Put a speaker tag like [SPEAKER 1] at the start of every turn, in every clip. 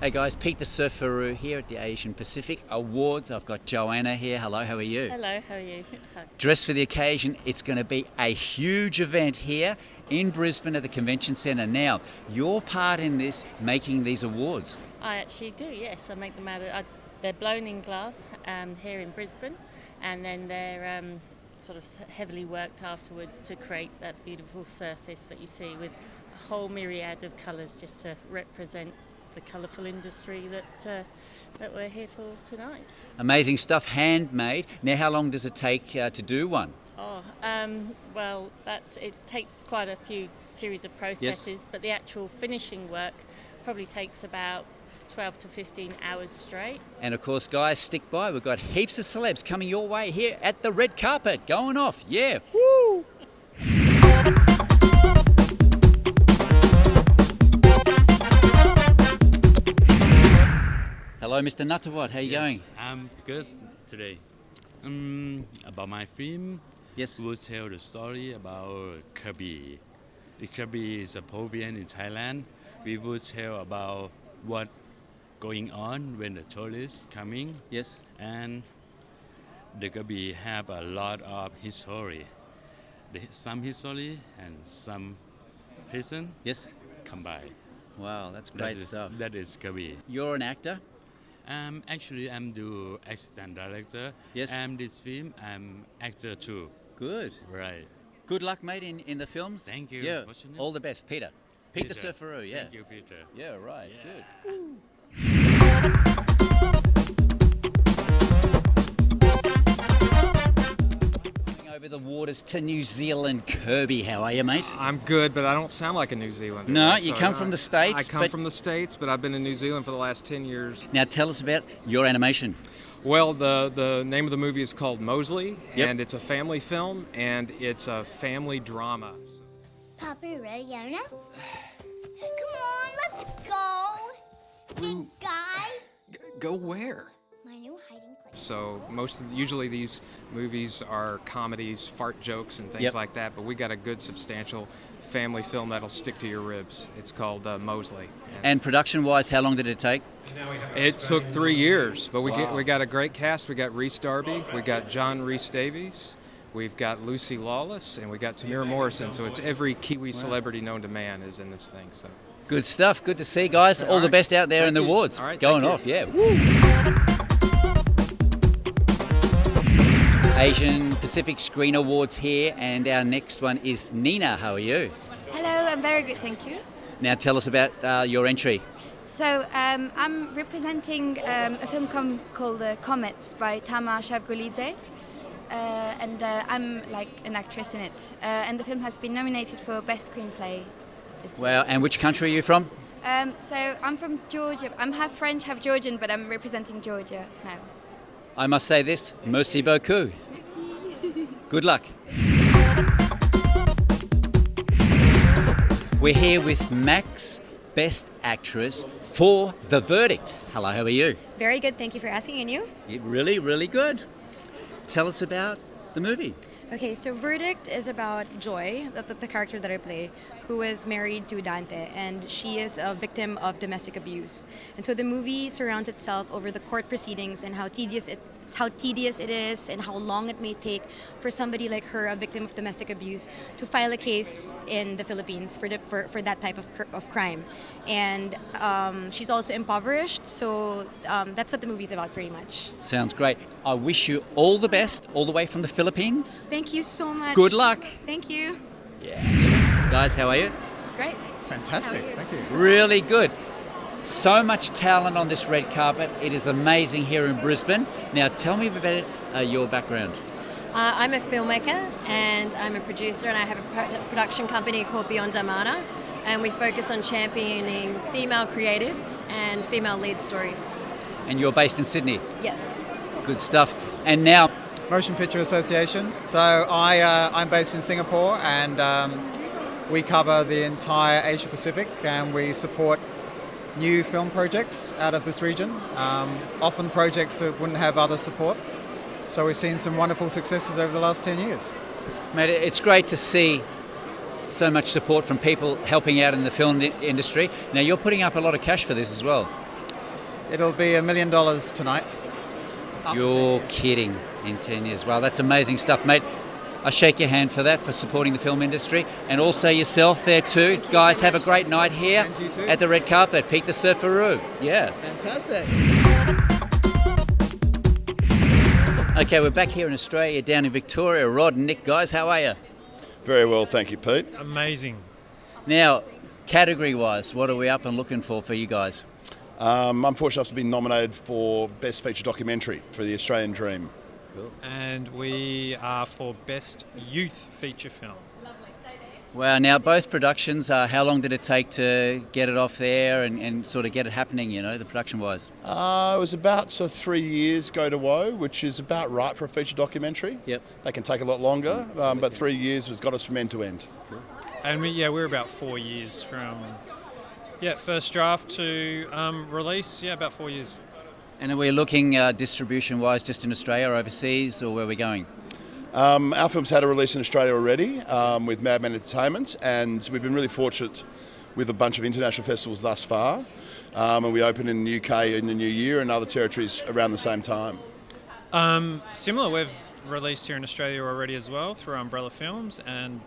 [SPEAKER 1] Hey guys, Pete the Surfaroo here at the Asian Pacific Awards. I've got Joanna here. Hello, how are you?
[SPEAKER 2] Hello, how are you?
[SPEAKER 1] Dressed for the occasion. It's going to be a huge event here in Brisbane at the Convention Centre. Now, your part in this, making these awards.
[SPEAKER 2] I actually do, yes. I make them they're blown in glass here in Brisbane, and then they're sort of heavily worked afterwards to create that beautiful surface that you see with a whole myriad of colours just to represent the colourful industry that we're here for tonight.
[SPEAKER 1] Amazing stuff, handmade. Now, how long does it take to do one?
[SPEAKER 2] Well, it takes quite a few series of processes,
[SPEAKER 1] Yes.
[SPEAKER 2] but the actual finishing work probably takes about 12 to 15 hours straight.
[SPEAKER 1] And of course, guys, stick by. We've got heaps of celebs coming your way here at the red carpet, going off. Yeah, woo! Hello, Mr. Natawat. How are you going?
[SPEAKER 3] I'm good today. About my film,
[SPEAKER 1] Yes.
[SPEAKER 3] we'll tell the story about Krabi. The Krabi is a pavilion in Thailand. We will tell about what going on when the tourists coming,
[SPEAKER 1] Yes.
[SPEAKER 3] and the Krabi have a lot of history. Some history and some prison
[SPEAKER 1] Yes.
[SPEAKER 3] combined.
[SPEAKER 1] Wow, that's great stuff.
[SPEAKER 3] That is Krabi.
[SPEAKER 1] You're an actor?
[SPEAKER 3] Actually, I'm the assistant director.
[SPEAKER 1] Yes.
[SPEAKER 3] And this film, I'm actor too.
[SPEAKER 1] Good.
[SPEAKER 3] Right.
[SPEAKER 1] Good luck, mate, in the films.
[SPEAKER 3] Thank you.
[SPEAKER 1] Yeah.
[SPEAKER 3] What's your name?
[SPEAKER 1] All the best, Peter. Pete the
[SPEAKER 3] Peter.
[SPEAKER 1] Surfaroo, yeah.
[SPEAKER 3] Thank you, Peter.
[SPEAKER 1] Yeah, right.
[SPEAKER 3] Yeah.
[SPEAKER 1] Good. Over the waters to New Zealand. Kirby, how are you, mate?
[SPEAKER 4] I'm good, but I don't sound like a New Zealander.
[SPEAKER 1] No, you come from the States,
[SPEAKER 4] I come
[SPEAKER 1] but-
[SPEAKER 4] from the States, but I've been in New Zealand for the last 10 years.
[SPEAKER 1] Now tell us about your animation.
[SPEAKER 4] Well, the name of the movie is called Mosley,
[SPEAKER 1] Yep.
[SPEAKER 4] and it's a family film, and it's a family drama.
[SPEAKER 5] Papa, you ready, Jonah? Come on, let's go. Big guy.
[SPEAKER 6] Go where?
[SPEAKER 5] My new hiding place.
[SPEAKER 4] So usually these movies are comedies, fart jokes, and things
[SPEAKER 1] Yep.
[SPEAKER 4] like that, but we got a good, substantial family film that'll stick to your ribs. It's called Mosley.
[SPEAKER 1] And production-wise, how long did it take?
[SPEAKER 4] It took 3 years, but
[SPEAKER 1] Wow.
[SPEAKER 4] we got a great cast. We got Rhys Darby, we got John Rhys Davies, we've got Lucy Lawless, and we got Tamira Morrison. So it's every Kiwi celebrity known to man is in this thing. So
[SPEAKER 1] Good stuff. Good to see, guys. All the
[SPEAKER 4] right.
[SPEAKER 1] best out there in
[SPEAKER 4] Thank
[SPEAKER 1] the
[SPEAKER 4] you.
[SPEAKER 1] awards.
[SPEAKER 4] All right,
[SPEAKER 1] Going
[SPEAKER 4] thank
[SPEAKER 1] off, yeah. Woo. Asian Pacific Screen Awards here, and our next one is Nina. How are you?
[SPEAKER 7] Hello, I'm very good, thank you.
[SPEAKER 1] Now tell us about your entry.
[SPEAKER 7] So I'm representing a film called Comets by Tama Shavgolidze, and I'm like an actress in it. And the film has been nominated for Best Screenplay this year.
[SPEAKER 1] Wow, and which country are you from?
[SPEAKER 7] So I'm from Georgia. I'm half French, half Georgian, but I'm representing Georgia now.
[SPEAKER 1] I must say this, merci beaucoup. Good luck. We're here with Max, Best Actress for The Verdict. Hello, how are you?
[SPEAKER 8] Very good, thank you for asking. And you?
[SPEAKER 1] Really, really good. Tell us about the movie.
[SPEAKER 8] Okay, so Verdict is about Joy, the character that I play, who is married to Dante, and she is a victim of domestic abuse. And so the movie surrounds itself over the court proceedings and how tedious it is and how long it may take for somebody like her, a victim of domestic abuse, to file a case in the Philippines for that type of crime. And she's also impoverished, so that's what the movie's about pretty much.
[SPEAKER 1] Sounds great. I wish you all the best, all the way from the Philippines.
[SPEAKER 8] Thank you so much.
[SPEAKER 1] Good luck.
[SPEAKER 8] Thank you.
[SPEAKER 1] Yeah. Guys, how are you?
[SPEAKER 8] Great.
[SPEAKER 6] Fantastic, thank you.
[SPEAKER 1] Really good. So much talent on this red carpet. It is amazing here in Brisbane. Now tell me about your background.
[SPEAKER 9] I'm a filmmaker and I'm a producer, and I have a production company called Beyond Dharmana, and we focus on championing female creatives and female lead stories.
[SPEAKER 1] And you're based in Sydney.
[SPEAKER 9] Yes.
[SPEAKER 1] Good stuff. And now,
[SPEAKER 6] Motion Picture Association. So I'm based in Singapore, and we cover the entire Asia Pacific, and we support new film projects out of this region, often projects that wouldn't have other support. So we've seen some wonderful successes over the last 10 years.
[SPEAKER 1] mate, it's great to see so much support from people helping out in the film industry. Now, you're putting up a lot of cash for this as well.
[SPEAKER 6] It'll be $1 million tonight. After 10
[SPEAKER 1] You're
[SPEAKER 6] years.
[SPEAKER 1] kidding. In 10 years. Wow, that's amazing stuff, mate. I shake your hand for that, for supporting the film industry, and also yourself there too. Guys, have a great night here
[SPEAKER 6] And you too.
[SPEAKER 1] at the red carpet. Peak the Surfaroo. Yeah.
[SPEAKER 6] Fantastic.
[SPEAKER 1] Okay, we're back here in Australia, down in Victoria. Rod and Nick, guys, how are you?
[SPEAKER 10] Very well, thank you, Pete.
[SPEAKER 11] Amazing.
[SPEAKER 1] Now, category-wise, what are we up and looking for you guys?
[SPEAKER 10] I'm fortunate enough to be nominated for Best Feature Documentary for the Australian Dream.
[SPEAKER 11] And we are for Best Youth Feature Film.
[SPEAKER 1] Wow, now both productions, how long did it take to get it off there and sort of get it happening, you know, the production-wise?
[SPEAKER 10] It was about 3 years go to woe, which is about right for a feature documentary.
[SPEAKER 1] Yep.
[SPEAKER 10] They can take a lot longer, but 3 years has got us from end to end.
[SPEAKER 11] And we're about 4 years from first draft to release. Yeah, about 4 years.
[SPEAKER 1] And are we looking distribution-wise just in Australia or overseas, or where are we going?
[SPEAKER 10] Our film's had a release in Australia already with Madman Entertainment, and we've been really fortunate with a bunch of international festivals thus far. And we open in the UK in the new year and other territories around the same time.
[SPEAKER 11] Similar, we've released here in Australia already as well through Umbrella Films, and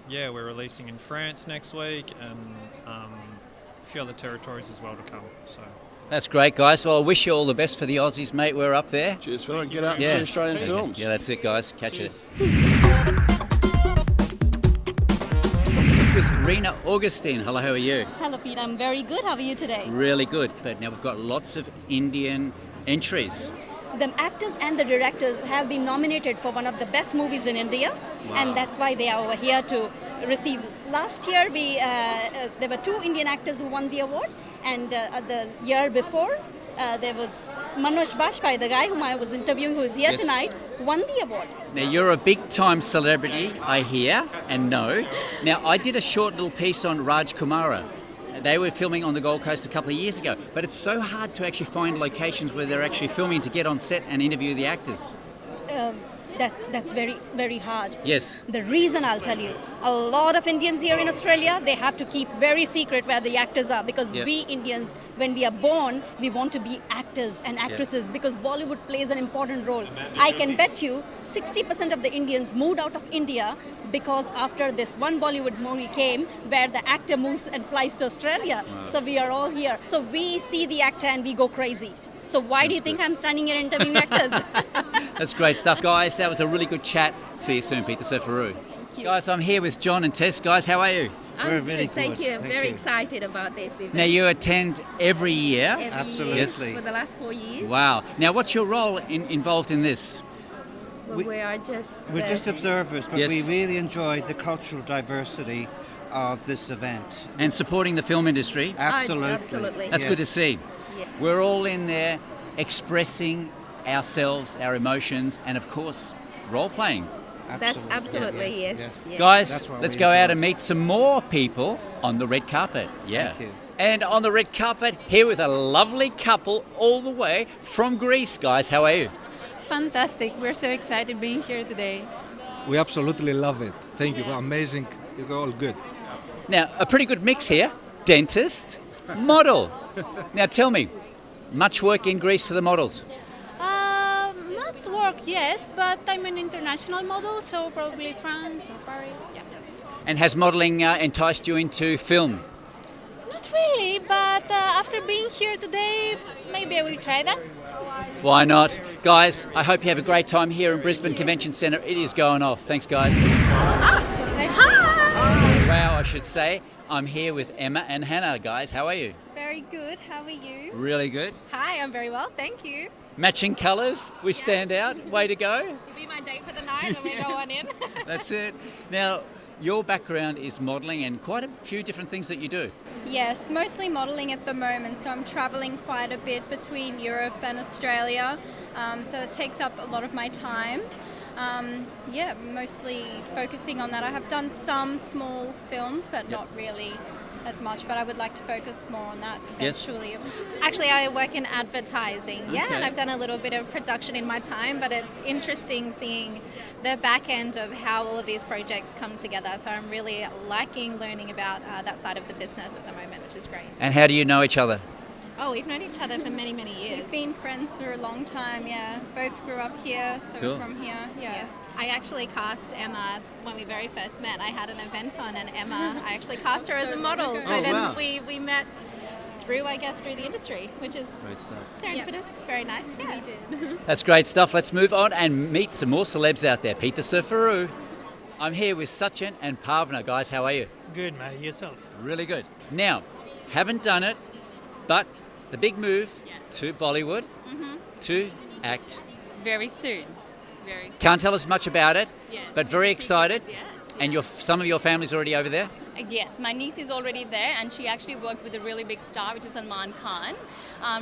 [SPEAKER 11] we're releasing in France next week and a few other territories as well to come. So.
[SPEAKER 1] That's great, guys. Well, I wish you all the best for the Aussies, mate. We're up there.
[SPEAKER 10] Cheers, fella, and get out and see Australian films.
[SPEAKER 1] Yeah, that's it, guys. Catch
[SPEAKER 10] Cheers.
[SPEAKER 1] it. With Rena Augustine. Hello, how are you?
[SPEAKER 12] Hello, Pete. I'm very good. How are you today?
[SPEAKER 1] Really good. But now we've got lots of Indian entries.
[SPEAKER 12] The actors and the directors have been nominated for one of the best movies in India, and that's why they are over here to receive. Last year, there were 2 Indian actors who won the award, and the year before, there was Manoj Bajpayee, the guy whom I was interviewing, who is here tonight, won the award.
[SPEAKER 1] Now, you're a big-time celebrity, I hear and know. Now, I did a short little piece on Raj Kumara. They were filming on the Gold Coast a couple of years ago, but it's so hard to actually find locations where they're actually filming to get on set and interview the actors.
[SPEAKER 12] That's very, very hard.
[SPEAKER 1] Yes.
[SPEAKER 12] The reason I'll tell you, a lot of Indians here in Australia, they have to keep very secret where the actors are, because we Indians, when we are born, we want to be actors and actresses because Bollywood plays an important role. I can bet you 60% of the Indians moved out of India because after this one Bollywood movie came where the actor moves and flies to Australia. Wow. So we are all here. So we see the actor and we go crazy. So why do you think I'm standing here interviewing actors?
[SPEAKER 1] That's great stuff, guys. That was a really good chat. See you soon, Peter Surfaroo.
[SPEAKER 12] Thank you.
[SPEAKER 1] Guys, I'm here with John and Tess. Guys, how are you?
[SPEAKER 13] I'm good, thank you. I'm very excited about this event.
[SPEAKER 1] Now, you attend every year.
[SPEAKER 13] Every year for the last 4 years.
[SPEAKER 1] Wow. Now, what's your role involved in this?
[SPEAKER 13] Well, we're just
[SPEAKER 14] observers, but we really enjoy the cultural diversity of this event.
[SPEAKER 1] And supporting the film industry.
[SPEAKER 13] Absolutely.
[SPEAKER 1] That's good to see.
[SPEAKER 13] Yeah.
[SPEAKER 1] We're all in there expressing ourselves, our emotions, and of course, role-playing.
[SPEAKER 13] That's absolutely, yes.
[SPEAKER 1] Guys, let's go out and meet some more people on the red carpet. Yeah.
[SPEAKER 14] Thank you.
[SPEAKER 1] And on the red carpet, here with a lovely couple all the way from Greece. Guys, how are you?
[SPEAKER 15] Fantastic. We're so excited being here today.
[SPEAKER 16] We absolutely love it. Thank you. Amazing. You're all good.
[SPEAKER 1] Now, a pretty good mix here. Dentist, model. Now tell me, much work in Greece for the models?
[SPEAKER 15] Much work, yes, but I'm an international model, so probably France or Paris, yeah.
[SPEAKER 1] And has modelling enticed you into film?
[SPEAKER 15] Not really, but after being here today, maybe I will try that.
[SPEAKER 1] Why not? Guys, I hope you have a great time here in Brisbane Convention Centre. It is going off. Thanks, guys.
[SPEAKER 15] Hi!
[SPEAKER 1] Wow, I should say. I'm here with Emma and Hannah. Guys, how are you?
[SPEAKER 17] Very good. How are you?
[SPEAKER 1] Really good.
[SPEAKER 17] Hi, I'm very well. Thank you.
[SPEAKER 1] Matching colours, we stand out. Way to go.
[SPEAKER 17] You'll be my date for the night when we go on in.
[SPEAKER 1] That's it. Now, your background is modelling and quite a few different things that you do.
[SPEAKER 17] Yes, mostly modelling at the moment. So I'm travelling quite a bit between Europe and Australia. So it takes up a lot of my time. Mostly focusing on that. I have done some small films, but not really as much, but I would like to focus more on that eventually.
[SPEAKER 1] Yes.
[SPEAKER 17] Actually, I work in advertising,
[SPEAKER 1] Okay.
[SPEAKER 17] and I've done a little bit of production in my time, but it's interesting seeing the back end of how all of these projects come together. So I'm really liking learning about that side of the business at the moment, which is great.
[SPEAKER 1] And how do you know each other?
[SPEAKER 12] Oh, we've known each other for many, many years.
[SPEAKER 17] We've been friends for a long time, yeah. Both grew up here, so
[SPEAKER 1] Cool.
[SPEAKER 17] we're from here, yeah.
[SPEAKER 12] I actually cast Emma when we very first met. I had an event on, and Emma, I actually cast her as a model. So
[SPEAKER 1] Oh,
[SPEAKER 12] then
[SPEAKER 1] wow.
[SPEAKER 12] we met through the industry, which is
[SPEAKER 1] Great stuff.
[SPEAKER 12] serendipitous. Very nice. Yeah.
[SPEAKER 17] We did.
[SPEAKER 1] That's great stuff. Let's move on and meet some more celebs out there. Pete the Surfaroo. I'm here with Sachin and Pavna. Guys, how are you?
[SPEAKER 18] Good, mate. Yourself?
[SPEAKER 1] Really good. Now, haven't done it, but the big move to Bollywood to act.
[SPEAKER 19] Very soon. Very soon.
[SPEAKER 1] Can't tell us much about it,
[SPEAKER 19] Yes.
[SPEAKER 1] but very excited.
[SPEAKER 19] Yet.
[SPEAKER 1] And some of your family's already over there?
[SPEAKER 19] Yes, my niece is already there, and she actually worked with a really big star, which is Salman Khan.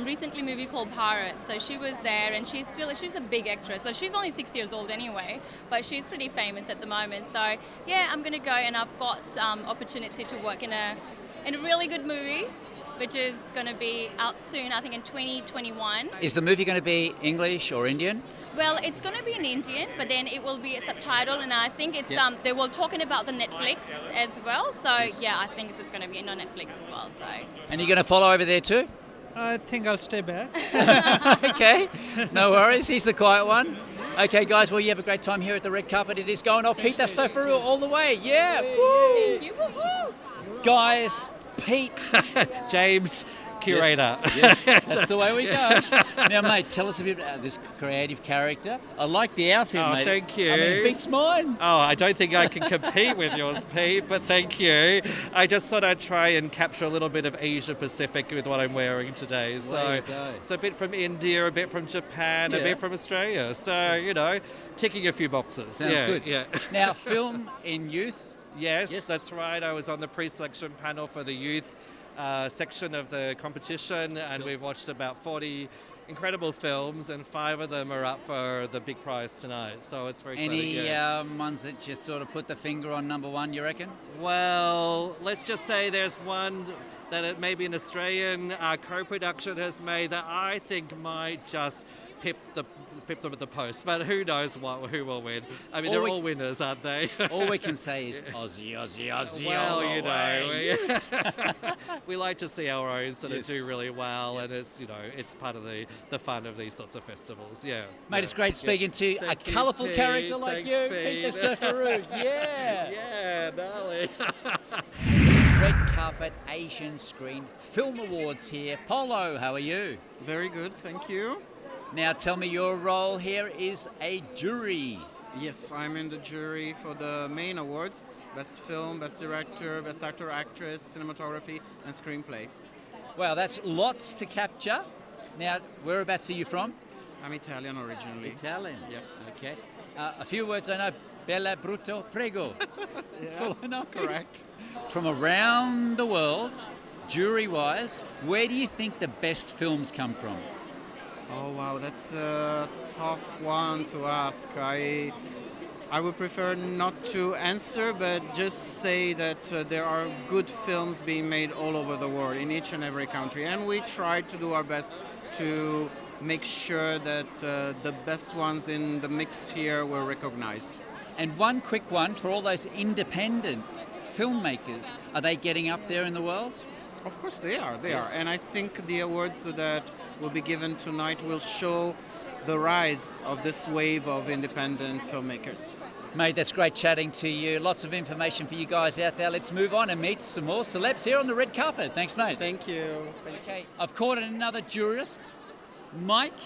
[SPEAKER 19] Recently, a movie called Bharat. So she was there, and she's a big actress, but she's only 6 years old anyway. But she's pretty famous at the moment. So yeah, I'm gonna go, and I've got opportunity to work in a really good movie, which is gonna be out soon. I think in 2021.
[SPEAKER 1] Is the movie going to be English or Indian?
[SPEAKER 19] Well, it's going to be in Indian, but then it will be a subtitle, and I think it's they were talking about the Netflix as well. So yeah, I think it's going to be on Netflix as well. So.
[SPEAKER 1] And you're going to follow over there too?
[SPEAKER 18] I think I'll stay back.
[SPEAKER 1] Okay, no worries. He's the quiet one. Okay, guys, well, you have a great time here at the red carpet. It is going off. Pete the Surfaroo all the way. Yeah. Woo.
[SPEAKER 19] Thank you. Woo-hoo.
[SPEAKER 1] Guys, Pete.
[SPEAKER 20] James, Curator.
[SPEAKER 1] Yes, that's the way we go. Now, mate, tell us a bit about this creative character. I like the outfit,
[SPEAKER 20] Oh,
[SPEAKER 1] mate.
[SPEAKER 20] thank you.
[SPEAKER 1] I mean, it beats mine.
[SPEAKER 20] Oh, I don't think I can compete with yours, Pete, but thank you. I just thought I'd try and capture a little bit of Asia Pacific with what I'm wearing today.
[SPEAKER 1] There you go.
[SPEAKER 20] So a bit from India, a bit from Japan, a
[SPEAKER 1] Yeah.
[SPEAKER 20] bit from Australia. So, ticking a few boxes.
[SPEAKER 1] Sounds
[SPEAKER 20] Yeah,
[SPEAKER 1] good.
[SPEAKER 20] Yeah.
[SPEAKER 1] Now, film in youth.
[SPEAKER 20] Yes, that's right. I was on the pre-selection panel for the youth section of the competition, and we've watched about 40 incredible films, and 5 of them are up for the big prize tonight. So it's very exciting.
[SPEAKER 1] Any ones that you sort of put the finger on number one, you reckon?
[SPEAKER 20] Well, let's just say there's one that it maybe an Australian co-production has made that I think might just pip them at the post, but who knows who will win. I mean, they're all winners, aren't they?
[SPEAKER 1] All we can say is Aussie, Aussie, Aussie.
[SPEAKER 20] Well,
[SPEAKER 1] all the
[SPEAKER 20] you
[SPEAKER 1] way.
[SPEAKER 20] know, we like to see our own sort of
[SPEAKER 1] Yes.
[SPEAKER 20] do really well, and it's it's part of the fun of these sorts of festivals. Yeah,
[SPEAKER 1] Mate, it's great speaking to you.
[SPEAKER 20] Thank
[SPEAKER 1] a
[SPEAKER 20] you,
[SPEAKER 1] colourful
[SPEAKER 20] Pete.
[SPEAKER 1] character like
[SPEAKER 20] Thanks,
[SPEAKER 1] you, Pete the Surfaroo. Yeah.
[SPEAKER 20] Yeah, darling.
[SPEAKER 1] Red Carpet Asian Screen Film Awards here. Polo, how are you?
[SPEAKER 21] Very good, thank you.
[SPEAKER 1] Now tell me, your role here is a jury.
[SPEAKER 21] Yes, I'm in the jury for the main awards: Best Film, Best Director, Best Actor, Actress, Cinematography, and Screenplay.
[SPEAKER 1] Wow, that's lots to capture. Now, whereabouts are you from?
[SPEAKER 21] I'm Italian originally.
[SPEAKER 1] Italian?
[SPEAKER 21] Yes.
[SPEAKER 1] Okay. A few words I know. Bella, brutto, prego. That's all I know.
[SPEAKER 21] Correct.
[SPEAKER 1] From around the world, jury-wise, where do you think the best films come from?
[SPEAKER 21] Oh wow, that's a tough one to ask. I would prefer not to answer, but just say that there are good films being made all over the world, in each and every country, and we try to do our best to make sure that the best ones in the mix here were recognized.
[SPEAKER 1] And one quick one for all those independent filmmakers, are they getting up there in the world?
[SPEAKER 21] Of course they are,
[SPEAKER 1] Yes.
[SPEAKER 21] and I think the awards that will be given tonight will show the rise of this wave of independent filmmakers.
[SPEAKER 1] Mate, that's great chatting to you. Lots of information for you guys out there. Let's move on and meet some more celebs here on the red carpet. Thanks, mate.
[SPEAKER 21] Thank you.
[SPEAKER 1] Okay, I've caught another jurist. Mike,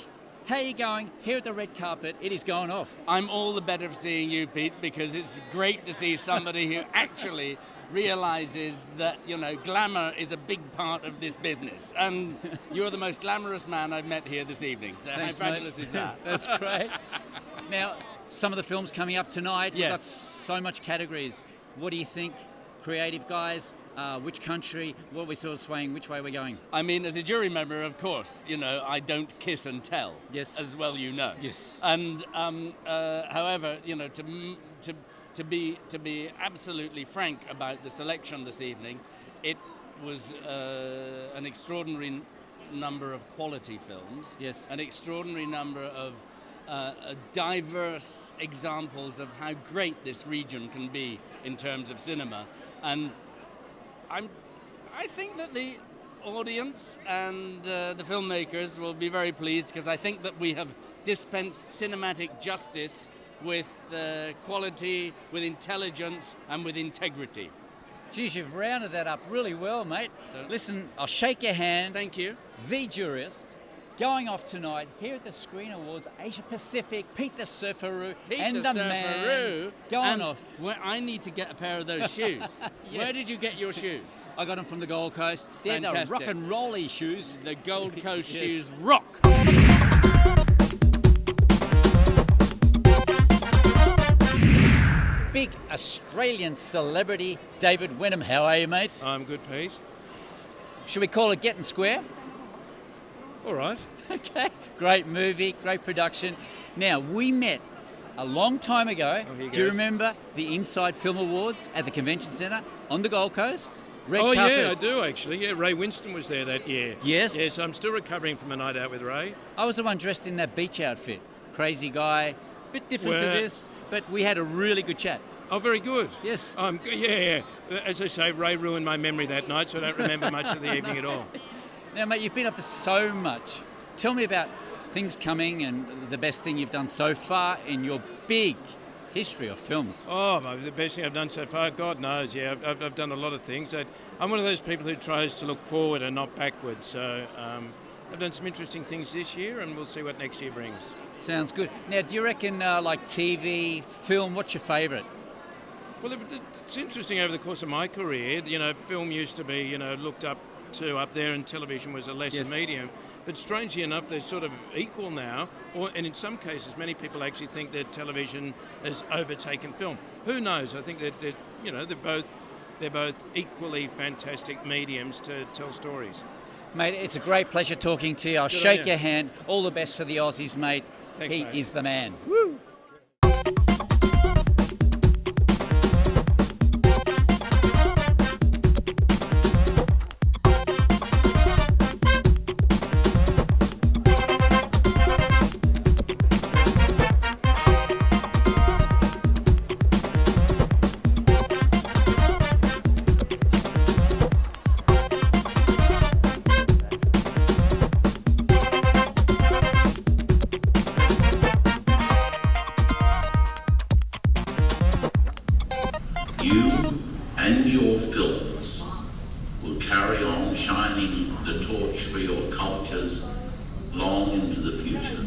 [SPEAKER 1] how are you going here at the red carpet? It is going off.
[SPEAKER 22] I'm all the better for seeing you, Pete, because it's great to see somebody who actually realizes that, glamour is a big part of this business. And you're the most glamorous man I've met here this evening. So
[SPEAKER 1] Thanks,
[SPEAKER 22] how fabulous
[SPEAKER 1] mate.
[SPEAKER 22] is that?
[SPEAKER 1] That's great. Now, some of the films coming up tonight, we've got
[SPEAKER 22] Yes.
[SPEAKER 1] so much categories. What do you think, creative guys? Which country? What are we sort of swaying? Which way are we going?
[SPEAKER 22] I mean, as a jury member, of course, I don't kiss and tell.
[SPEAKER 1] Yes.
[SPEAKER 22] As well,
[SPEAKER 1] Yes.
[SPEAKER 22] And however, to be absolutely frank about the selection this evening, it was an extraordinary number of quality films.
[SPEAKER 1] Yes.
[SPEAKER 22] An extraordinary number of diverse examples of how great this region can be in terms of cinema, and I think that the audience and the filmmakers will be very pleased, because I think that we have dispensed cinematic justice with quality, with intelligence, and with integrity.
[SPEAKER 1] Geez, you've rounded that up really well, mate. Listen, I'll shake your hand.
[SPEAKER 22] Thank you.
[SPEAKER 1] The Jurist, going off tonight here at the Screen Awards, Asia Pacific, Pete the Surfaroo, and the man. Going off.
[SPEAKER 22] I need to get a pair of those shoes.
[SPEAKER 1] Yeah.
[SPEAKER 22] Where did you get your shoes?
[SPEAKER 1] I got them from the Gold Coast. They're
[SPEAKER 22] Fantastic.
[SPEAKER 1] the rock and rolly shoes.
[SPEAKER 22] The Gold Coast
[SPEAKER 1] Yes.
[SPEAKER 22] shoes rock.
[SPEAKER 1] Big Australian celebrity, David Wenham. How are you, mate?
[SPEAKER 2] I'm good, Pete.
[SPEAKER 1] Should we call it Getting Square?
[SPEAKER 2] All right.
[SPEAKER 1] Okay. Great movie, great production. Now, we met a long time ago.
[SPEAKER 2] Oh, here
[SPEAKER 1] Do you
[SPEAKER 2] goes.
[SPEAKER 1] remember the Inside Film Awards at the Convention Centre on the Gold Coast? Red
[SPEAKER 2] Oh,
[SPEAKER 1] carpet.
[SPEAKER 2] yeah, I do actually. Yeah, Ray Winston was there that year.
[SPEAKER 1] Yes.
[SPEAKER 2] Yes, I'm still recovering from a night out with Ray.
[SPEAKER 1] I was the one dressed in that beach outfit. Crazy guy, bit different to
[SPEAKER 2] Well-
[SPEAKER 1] this, but we had a really good chat.
[SPEAKER 2] Oh, very good.
[SPEAKER 1] Yes.
[SPEAKER 2] Yeah. As I say, Ray ruined my memory that night, so I don't remember much of the evening at all.
[SPEAKER 1] Now, mate, you've been up to so much. Tell me about things coming and the best thing you've done so far in your big history of films.
[SPEAKER 2] Oh, the best thing I've done so far, God knows, yeah, I've done a lot of things. I'm one of those people who tries to look forward and not backwards, so I've done some interesting things this year, and we'll see what next year brings.
[SPEAKER 1] Sounds good. Now, do you reckon like TV, film, what's your favourite?
[SPEAKER 2] Well, it's interesting over the course of my career, film used to be, looked up to up there, and television was a lesser
[SPEAKER 1] Yes.
[SPEAKER 2] medium. But strangely enough, they're sort of equal now, and in some cases, many people actually think that television has overtaken film. Who knows? I think that they're both equally fantastic mediums to tell stories.
[SPEAKER 1] Mate, it's a great pleasure talking to you. I'll
[SPEAKER 2] Good on
[SPEAKER 1] shake
[SPEAKER 2] you.
[SPEAKER 1] your hand. All the best for the Aussies, mate.
[SPEAKER 2] Thanks,
[SPEAKER 1] He
[SPEAKER 2] mate.
[SPEAKER 1] is the man.
[SPEAKER 3] You and your films will carry on shining the torch for your cultures long into the future.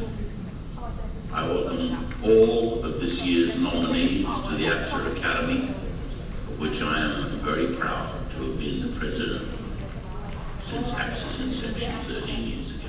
[SPEAKER 3] I welcome all of this year's nominees to the AFSA Academy, of which I am very proud to have been the president since AFSA's inception 13 years ago.